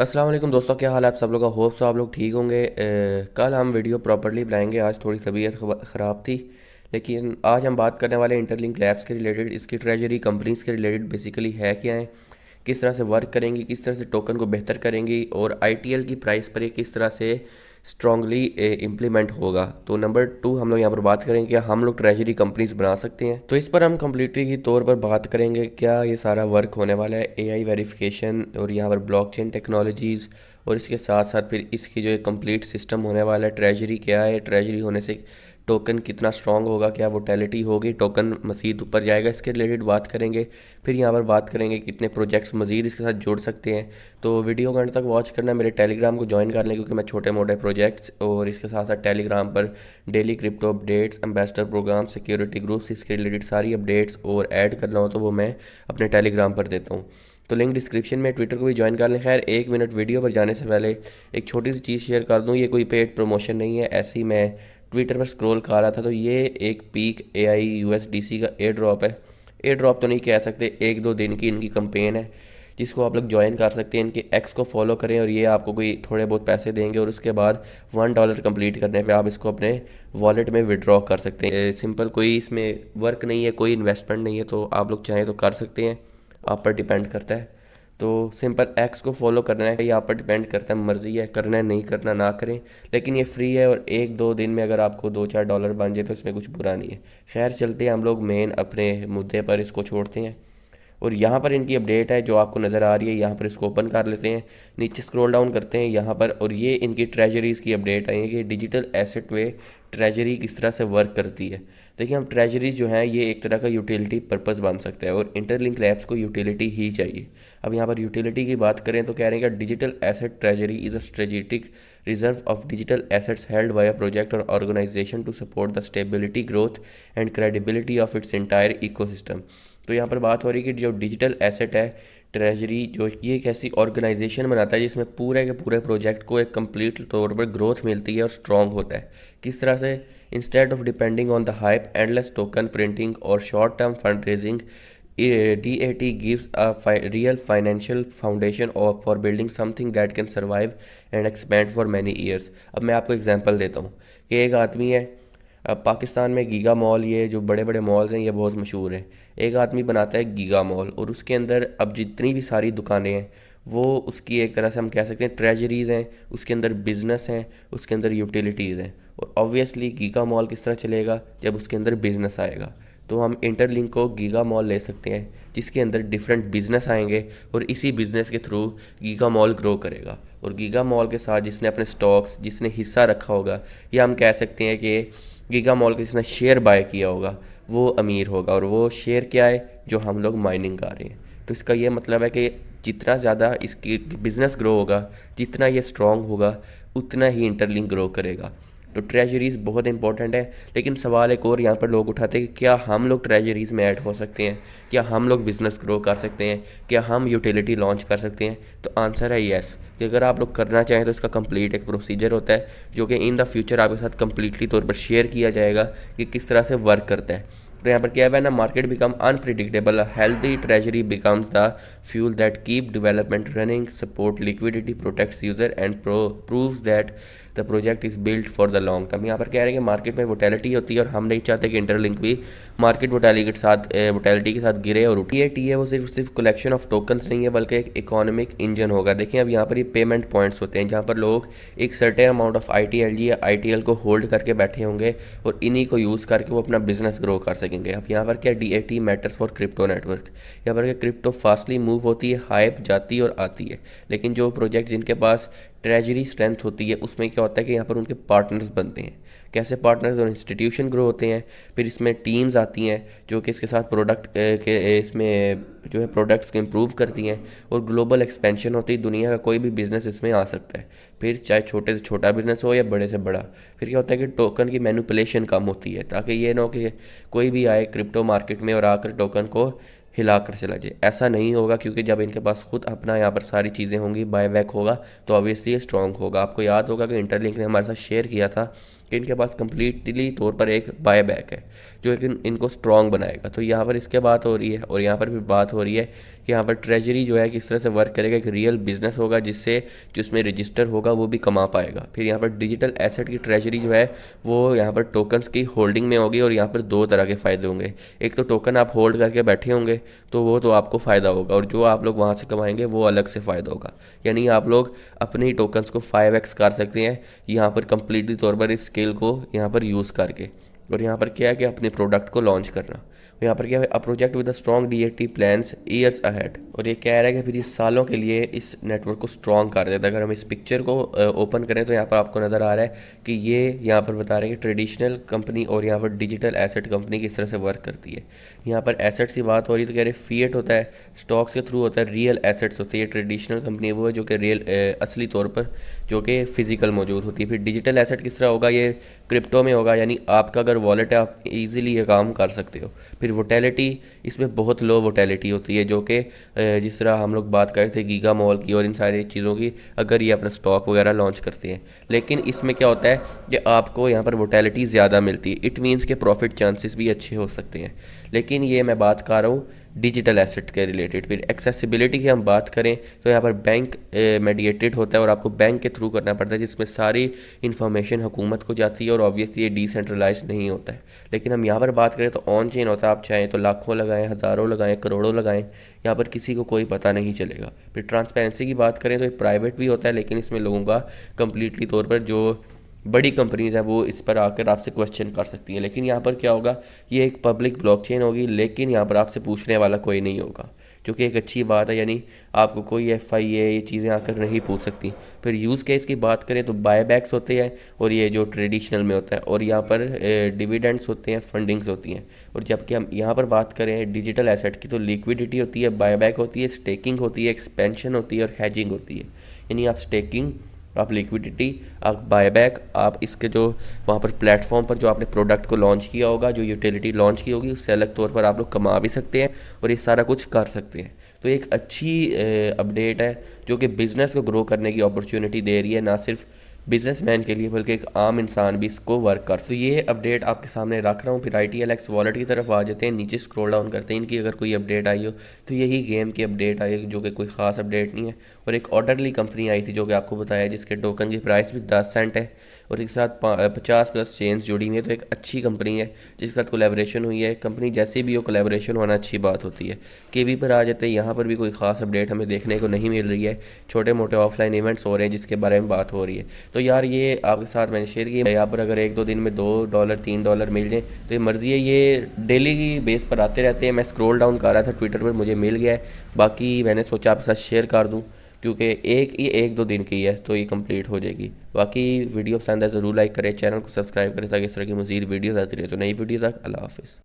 अस्सलाम वालेकुम दोस्तों, क्या हाल है आप सब लोग का। होप सो आप लोग ठीक होंगे। कल हम वीडियो प्रॉपरली बनाएंगे, आज थोड़ी तबीयत ख़राब थी। लेकिन आज हम बात करने वाले इंटरलिंक लैब्स के रिलेटेड, इसकी ट्रेजरी कंपनीज़ के रिलेटेड बेसिकली है क्या है, किस तरह से वर्क करेंगी, किस तरह से टोकन को बेहतर करेंगी और आईटीएल की प्राइस पर ये किस तरह से स्ट्रांगली इम्प्लीमेंट होगा। तो नंबर 2 हम लोग यहाँ पर बात करेंगे क्या हम लोग ट्रेजरी कंपनीज बना सकते हैं। तो इस पर हम कम्प्लीटली के तौर पर बात करेंगे क्या ये सारा वर्क होने वाला है, एआई वेरिफिकेशन और यहाँ पर ब्लॉकचेन टेक्नोलॉजीज़, और इसके साथ साथ फिर इसकी जो एक कंप्लीट सिस्टम होने वाला है, ट्रेजरी क्या है, ट्रेजरी होने से टोकन कितना स्ट्रांग होगा, क्या वोटेलिटी होगी, टोकन मज़ीद ऊपर जाएगा, इसके रिलेटेड बात करेंगे। फिर यहाँ पर बात करेंगे कितने प्रोजेक्ट्स मज़ीद इसके साथ जोड़ सकते हैं। तो वीडियो को अंत तक वॉच करना, मेरे टेलीग्राम को ज्वाइन कर लें क्योंकि मैं छोटे मोटे प्रोजेक्ट्स और इसके साथ साथ टेलीग्राम पर daily crypto updates, ambassador program, security groups, इसके रिलेटेड सारी अपडेट्स और ऐड करना हो तो वो मैं अपने टेलीग्राम पर देता हूँ। तो लिंक डिस्क्रिप्शन में, ट्विटर को भी ज्वाइन कर लें। खैर 1 मिनट वीडियो पर जाने से पहले एक छोटी सी चीज़ शेयर कर दूँ, ये कोई पेड प्रमोशन नहीं है, ऐसे ही मैं ट्विटर पर स्क्रॉल कर रहा था तो ये एक पीक एआई यूएसडीसी का एयर ड्रॉप है। एयर ड्रॉप तो नहीं कह सकते, 1-2 दिन की इनकी कंपेन है जिसको आप लोग ज्वाइन कर सकते हैं। इनके एक्स को फॉलो करें और ये आपको कोई थोड़े बहुत पैसे देंगे और उसके बाद $1 कंप्लीट करने पे आप इसको अपने वॉलेट में विड्रॉ कर सकते हैं। सिंपल, कोई इसमें वर्क नहीं है, कोई इन्वेस्टमेंट नहीं है, तो आप लोग चाहें तो कर सकते हैं, आप पर डिपेंड करता है। तो सिंपल एक्स को फॉलो करना है, ये आप पर डिपेंड करता है, मर्ज़ी है, करना है नहीं करना ना करें। लेकिन ये फ्री है और 1-2 दिन में अगर आपको $2-4 बन जाए तो इसमें कुछ बुरा नहीं है। खैर चलते हैं हम लोग मेन अपने मुद्दे पर, इसको छोड़ते हैं। और यहाँ पर इनकी अपडेट है जो आपको नज़र आ रही है, यहाँ पर इसको ओपन कर लेते हैं, नीचे स्क्रॉल डाउन करते हैं यहाँ पर, और ये इनकी ट्रेजरीज़ की अपडेट आई है कि डिजिटल एसेट में ट्रेजरी किस तरह से वर्क करती है। देखिए, हम ट्रेजरी जो है ये एक तरह का यूटिलिटी पर्पस बन सकता है और इंटरलिंक लैब्स को यूटिलिटी ही चाहिए। अब यहाँ पर यूटिलिटी की बात करें तो कह रहे हैं कि digital asset treasury is a strategic reserve of digital assets held by a project और organisation to support the stability, growth and credibility of its entire ecosystem. तो यहाँ पर बात हो रही है कि जो डिजिटल एसेट है ट्रेजरी, जो ये एक ऐसी ऑर्गेनाइजेशन बनाता है जिसमें पूरे के पूरे प्रोजेक्ट को एक कंप्लीट तौर पर ग्रोथ मिलती है और स्ट्रॉन्ग होता है। किस तरह से, instead of depending on the hype, endless token printing और short term fund raising, DAT gives a real financial foundation for building something that can survive and expand for many years। अब मैं आपको example देता हूँ कि एक आदमी है, अब पाकिस्तान में गीगा मॉल, ये जो बड़े बड़े मॉल्स हैं ये बहुत मशहूर हैं। एक आदमी बनाता है गीगा मॉल और उसके अंदर अब जितनी भी सारी दुकानें हैं वो उसकी एक तरह से हम कह सकते हैं ट्रेजरीज़ हैं, उसके अंदर बिज़नेस हैं, उसके अंदर यूटिलिटीज़ हैं। और ऑब्वियसली गीगा मॉल किस तरह चलेगा जब उसके अंदर बिज़नेस आएगा। तो हम इंटरलिंक को गीगा मॉल ले सकते हैं जिसके अंदर डिफरेंट बिजनेस आएंगे और इसी बिजनेस के थ्रू गीगा मॉल ग्रो करेगा। और गीगा मॉल के साथ जिसने अपने स्टॉक्स, जिसने हिस्सा रखा होगा, या हम कह सकते हैं कि गीगा मॉल के जिसने शेयर बाय किया होगा वो अमीर होगा। और वो शेयर क्या है, जो हम लोग माइनिंग कर रहे हैं। तो इसका ये मतलब है कि जितना ज़्यादा इसकी बिज़नेस ग्रो होगा, जितना ये स्ट्रॉन्ग होगा, उतना ही इंटरलिंक ग्रो करेगा। तो ट्रेजरीज़ बहुत इंपॉर्टेंट है। लेकिन सवाल एक और यहाँ पर लोग उठाते हैं कि क्या हम लोग ट्रेजरीज़ में ऐड हो सकते हैं, क्या हम लोग बिज़नेस ग्रो कर सकते हैं, क्या हम यूटिलिटी लॉन्च कर सकते हैं। तो आंसर है येस, कि अगर आप लोग करना चाहें तो इसका कंप्लीट एक प्रोसीजर होता है जो कि इन द फ्यूचर आपके साथ कंप्लीटली तौर पर शेयर किया जाएगा कि किस तरह से वर्क करता है। तो यहाँ पर क्या है ना, market become unpredictable, healthy treasury becomes the fuel that keep development running, support liquidity, protects user and proves that the project is build for the long term. यहाँ पर कह रहे हैं कि मार्केट में वोटेलिटी होती है और हम नहीं चाहते कि इंटरलिंक भी मार्केट वोटेलिटी के साथ गिरे और उठे। टी है वो सिर्फ कलेक्शन ऑफ टोकन्स नहीं है बल्कि एक इकोनॉमिक इंजन होगा। देखिए, अब यहाँ पर ये पेमेंट पॉइंट्स होते हैं जहाँ पर लोग एक सर्टेन अमाउंट ऑफ ITLG या ITL को होल्ड करके बैठे होंगे और इन्हीं को यूज़ करके वो अपना बिजनेस ग्रो कर सकेंगे। अब यहाँ पर क्या, DAT matters for crypto network. यहाँ पर क्या, क्रिप्टो फास्टली मूव होती है, हाइप जाती और आती है। लेकिन जो प्रोजेक्ट जिनके पास ट्रेजरी स्ट्रेंथ होती है उसमें क्या होता है कि यहाँ पर उनके पार्टनर्स बनते हैं। कैसे पार्टनर्स, और इंस्टीट्यूशन ग्रो होते हैं। फिर इसमें टीम्स आती हैं जो कि इसके साथ प्रोडक्ट के इसमें जो है प्रोडक्ट्स को इम्प्रूव करती हैं और ग्लोबल एक्सपेंशन होती है। दुनिया का कोई भी बिज़नेस इसमें आ सकता है, फिर चाहे छोटे से छोटा बिजनेस हो या बड़े से बड़ा। फिर क्या होता है कि टोकन की मैनिपुलेशन कम होती है ताकि ये ना हो कि कोई भी आए क्रिप्टो मार्केट में और आकर टोकन को हिला कर चला जाए। ऐसा नहीं होगा क्योंकि जब इनके पास खुद अपना यहाँ पर सारी चीज़ें होंगी, बायबैक होगा, तो ऑब्वियसली ये स्ट्रॉन्ग होगा। आपको याद होगा कि इंटरलिंक ने हमारे साथ शेयर किया था इनके पास कम्प्लीटली तौर पर एक बाय बैक है जो एक इनको स्ट्रॉन्ग बनाएगा। तो यहाँ पर इसके बात हो रही है और यहाँ पर भी बात हो रही है कि यहाँ पर ट्रेजरी जो है किस तरह से वर्क करेगा। एक रियल बिजनेस होगा जिससे जो इसमें रजिस्टर होगा वो भी कमा पाएगा। फिर यहाँ पर डिजिटल एसेट की ट्रेजरी जो है वो यहाँ पर टोकन्स की होल्डिंग में होगी और यहाँ पर दो तरह के फ़ायदे होंगे। एक तो टोकन आप होल्ड करके बैठे होंगे तो वो तो आपको फ़ायदा होगा, और जो आप लोग वहाँ से कमाएंगे वो अलग से फ़ायदा होगा। यानी आप लोग अपने ही टोकन्स को 5x कर सकते हैं यहाँ पर कम्प्लीटली तौर पर इस स्किल को यहाँ पर यूज़ करके। और यहाँ पर क्या है कि अपने प्रोडक्ट को लॉन्च करना। यहाँ पर क्या है, a project with a strong DAT plans years ahead. और ये कह रहा है कि फिर ये सालों के लिए इस नेटवर्क को स्ट्रॉन्ग कर देता है। अगर हम इस पिक्चर को ओपन करें तो यहाँ पर आपको नज़र आ रहा है कि ये यहाँ पर बता रहे हैं कि ट्रेडिशनल कंपनी और यहाँ पर डिजिटल एसेट कंपनी किस तरह से वर्क करती है। यहाँ पर एसेट्स की बात हो रही है तो कह रहे फिएट होता है, स्टॉक्स के थ्रू होता है, रियल एसेट्स होती है। ट्रेडिशनल कंपनी वो है जो कि रियल असली तौर पर जो कि फ़िज़िकल मौजूद होती है। फिर डिजिटल एसेट किस तरह होगा, ये क्रिप्टो में होगा, यानी आपका अगर वॉलेट है आप इजीली ये काम कर सकते हो। फिर वोटेलिटी, इसमें बहुत लो वोटेलिटी होती है जो कि जिस तरह हम लोग बात कर रहे थे गीगा मॉल की और इन सारी चीज़ों की, अगर ये अपना स्टॉक वगैरह लॉन्च करते हैं। लेकिन इसमें क्या होता है कि आपको यहाँ पर वोटेलिटी ज़्यादा मिलती है। इट मीन्स के प्रॉफिट चांसेस भी अच्छे हो सकते हैं। लेकिन ये मैं बात कर रहा हूँ डिजिटल एसेट के रिलेटेड। फिर एक्सेसिबिलिटी की हम बात करें तो यहाँ पर बैंक मेडिएटेड होता है और आपको बैंक के थ्रू करना पड़ता है, जिसमें सारी इन्फॉर्मेशन हुकूमत को जाती है और ऑब्वियसली ये डिसेंट्रलाइज नहीं होता है। लेकिन हम यहाँ पर बात करें तो ऑन चेन होता है। आप चाहें तो लाखों लगाएं, हज़ारों लगाएं, करोड़ों लगाएं, यहाँ पर किसी को कोई पता नहीं चलेगा। फिर ट्रांसपेरेंसी की बात करें तो ये प्राइवेट भी होता है, लेकिन इसमें लोगों का कम्प्लीटली तौर पर जो बड़ी कंपनीज हैं वो इस पर आकर आपसे क्वेश्चन कर सकती हैं। लेकिन यहाँ पर क्या होगा, ये एक पब्लिक ब्लॉकचेन होगी, लेकिन यहाँ पर आपसे पूछने वाला कोई नहीं होगा, जो कि एक अच्छी बात है। यानी आपको कोई FIA ये चीज़ें आकर नहीं पूछ सकती। फिर यूज़ केस की बात करें तो बायबैक्स होते हैं और ये जो ट्रेडिशनल में होता है, और यहाँ पर डिविडेंड्स होते हैं, फंडिंग्स होती हैं। और जबकि हम यहाँ पर बात करें डिजिटल एसेट की तो लिक्विडिटी होती है, बायबैक होती है, स्टेकिंग होती है, एक्सपेंशन होती है और हैजिंग होती है। यानी आप स्टेकिंग, आप लिक्विडिटी, आप बायबैक, आप इसके जो वहाँ पर प्लेटफॉर्म पर जो आपने प्रोडक्ट को लॉन्च किया होगा, जो यूटिलिटी लॉन्च की होगी, उससे अलग तौर पर आप लोग कमा भी सकते हैं और ये सारा कुछ कर सकते हैं। तो एक अच्छी अपडेट है जो कि बिज़नेस को ग्रो करने की अपॉर्चुनिटी दे रही है, ना सिर्फ बिजनेसमैन के लिए बल्कि एक आम इंसान भी इसको वर्क कर। तो ये अपडेट आपके सामने रख रहा हूँ। फिर ITLX वॉलेट की तरफ आ जाते हैं, नीचे स्क्रॉल डाउन करते हैं। इनकी अगर कोई अपडेट आई हो तो यही गेम की अपडेट आई जो कि कोई ख़ास अपडेट नहीं है। और एक ऑर्डरली कंपनी आई थी जो कि आपको बताया, जिसके टोकन की प्राइस भी 10 सेंट है और इसके साथ 50+ चेन्स जुड़ी हुई है। तो एक अच्छी कंपनी है जिसके साथ कोलैबोरेशन हुई है। कंपनी जैसी भी हो, कोलैबोरेशन होना अच्छी बात होती है। KB पर आ जाते हैं, यहाँ पर भी कोई ख़ास अपडेट हमें देखने को नहीं मिल रही है। छोटे मोटे ऑफलाइन इवेंट्स हो रहे हैं जिसके बारे में बात हो रही है। तो यार ये आपके साथ मैंने शेयर किया। यहाँ पर अगर 1-2 दिन में $2 $3 मिल जाए तो ये मर्ज़ी है। ये डेली की बेस पर आते रहते हैं। मैं स्क्रॉल डाउन कर रहा था ट्विटर पर, मुझे मिल गया है। बाकी मैंने सोचा आपके साथ शेयर कर दूँ क्योंकि ये 1-2 दिन की है तो ये कंप्लीट हो जाएगी। बाकी वीडियो पसंद है ज़रूर लाइक करें, चैनल को सब्सक्राइब करें ताकि इस तरह की मज़ीद वीडियोज़ आती रहे। तो नई वीडियो तक अल्लाह हाफ़िज़।